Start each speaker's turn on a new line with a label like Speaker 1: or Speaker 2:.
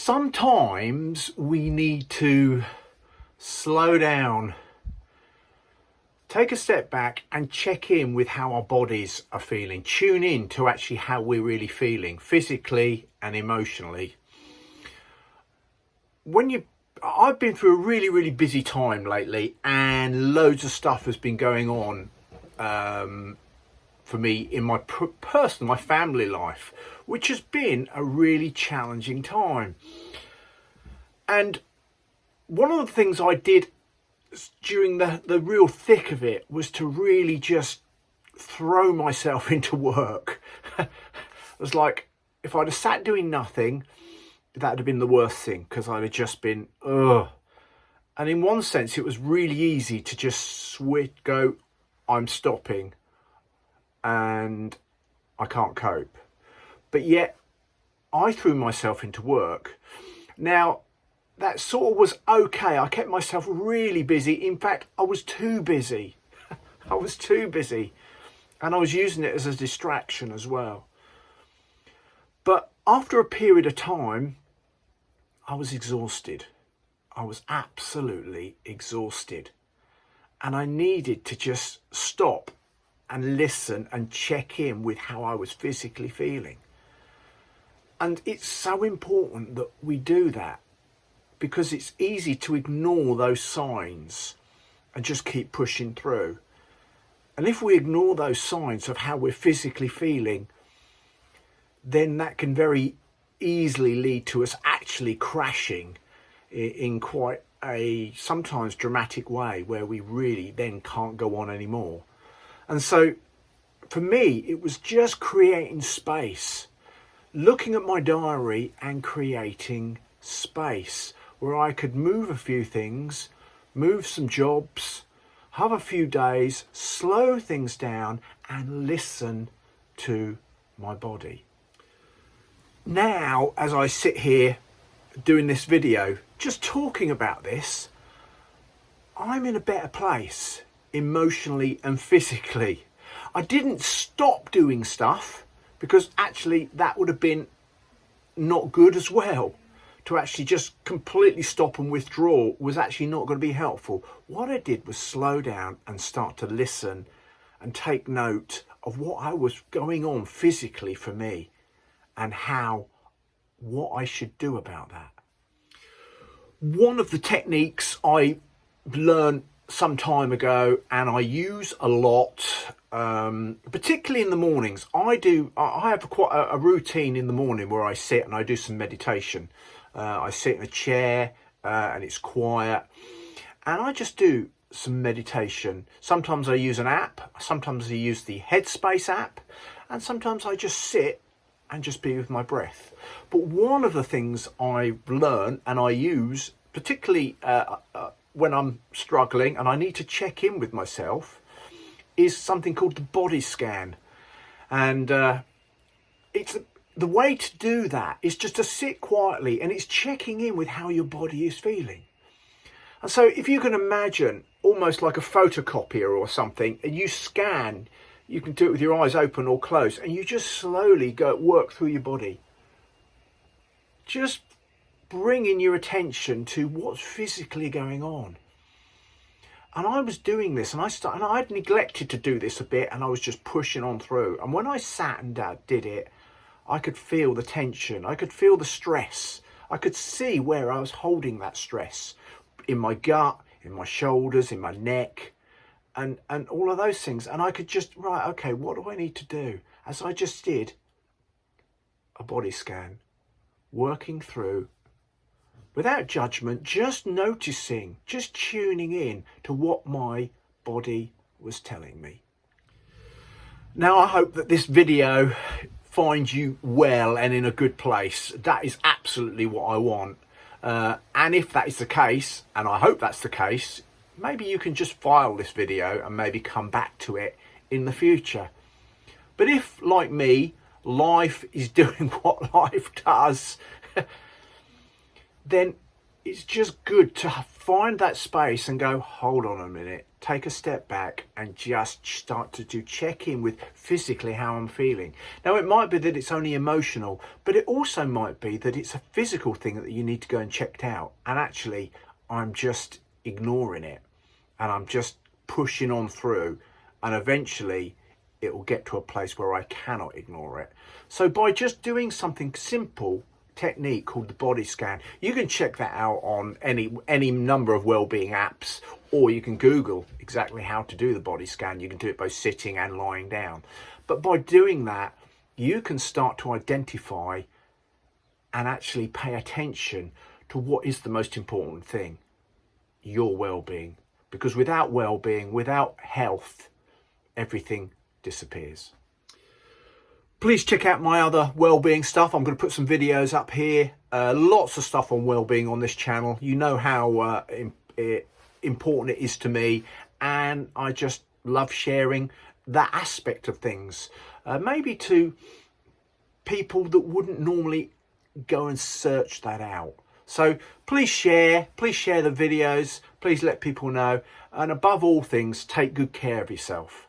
Speaker 1: Sometimes we need to slow down, take a step back and check in with how our bodies are feeling. Tune in to actually how we're really feeling physically and emotionally. I've been through a really busy time lately, and loads of stuff has been going on for me in my personal, my family life, which has been a really challenging time. And one of the things I did during the real thick of it was to really just throw myself into work. It was like, if I'd have sat doing nothing, that'd have been the worst thing, because I'd have just been, ugh. And in one sense, it was really easy to just go, I'm stopping and I can't cope. But yet I threw myself into work. Now, that sort of was okay. I kept myself really busy. In fact, I was too busy. I was too busy. And I was using it as a distraction as well. But after a period of time, I was exhausted. I was absolutely exhausted. And I needed to just stop and listen and check in with how I was physically feeling. And it's so important that we do that, because it's easy to ignore those signs and just keep pushing through. And if we ignore those signs of how we're physically feeling, then that can very easily lead to us actually crashing in quite a sometimes dramatic way, where we really then can't go on anymore. And so for me, it was just creating space, looking at my diary and creating space where I could move a few things, move some jobs, have a few days, slow things down and listen to my body. Now, as I sit here doing this video, just talking about this, I'm in a better place emotionally and physically. I didn't stop doing stuff, because actually that would have been not good as well. To actually just completely stop and withdraw was actually not going to be helpful. What I did was slow down and start to listen and take note of what was going on physically for me and what I should do about that. One of the techniques I learned some time ago, and I use a lot, particularly in the mornings. I have quite a routine in the morning where I sit and I do some meditation. I sit in a chair and it's quiet, and I just do some meditation. Sometimes I use an app, sometimes I use the Headspace app, and sometimes I just sit and just be with my breath. But one of the things I learn and I use, particularly when I'm struggling and I need to check in with myself, is something called the body scan. And it's the way to do that is just to sit quietly, and it's checking in with how your body is feeling. And so if you can imagine almost like a photocopier or something, and you scan, you can do it with your eyes open or closed, and you just slowly work through your body. Just bringing your attention to what's physically going on. And I was doing this, and I'd neglected to do this a bit, and I was just pushing on through. And when I sat and did it, I could feel the tension, I could feel the stress, I could see where I was holding that stress in my gut, in my shoulders, in my neck, and all of those things. And I could just, right, okay, what do I need to do? As I just did a body scan, working through without judgment, just noticing, just tuning in to what my body was telling me. Now, I hope that this video finds you well and in a good place. That is absolutely what I want. And if that is the case, and I hope that's the case, maybe you can just file this video and maybe come back to it in the future. But if, like me, life is doing what life does, then it's just good to find that space and go, hold on a minute, take a step back and just start to check in with physically how I'm feeling. Now, it might be that it's only emotional, but it also might be that it's a physical thing that you need to go and check out. And actually, I'm just ignoring it and I'm just pushing on through, and eventually it will get to a place where I cannot ignore it. So by just doing something simple, technique called the body scan, you can check that out on any number of well-being apps, or you can Google exactly how to do the body scan. You can do it both sitting and lying down. But by doing that, you can start to identify and actually pay attention to what is the most important thing: your well-being. Because without well-being, without health, everything disappears. Please check out my other well-being stuff. I'm going to put some videos up here. Lots of stuff on well-being on this channel. You know how important it is to me, and I just love sharing that aspect of things. Maybe to people that wouldn't normally go and search that out. So please share the videos. Please let people know. And above all things, take good care of yourself.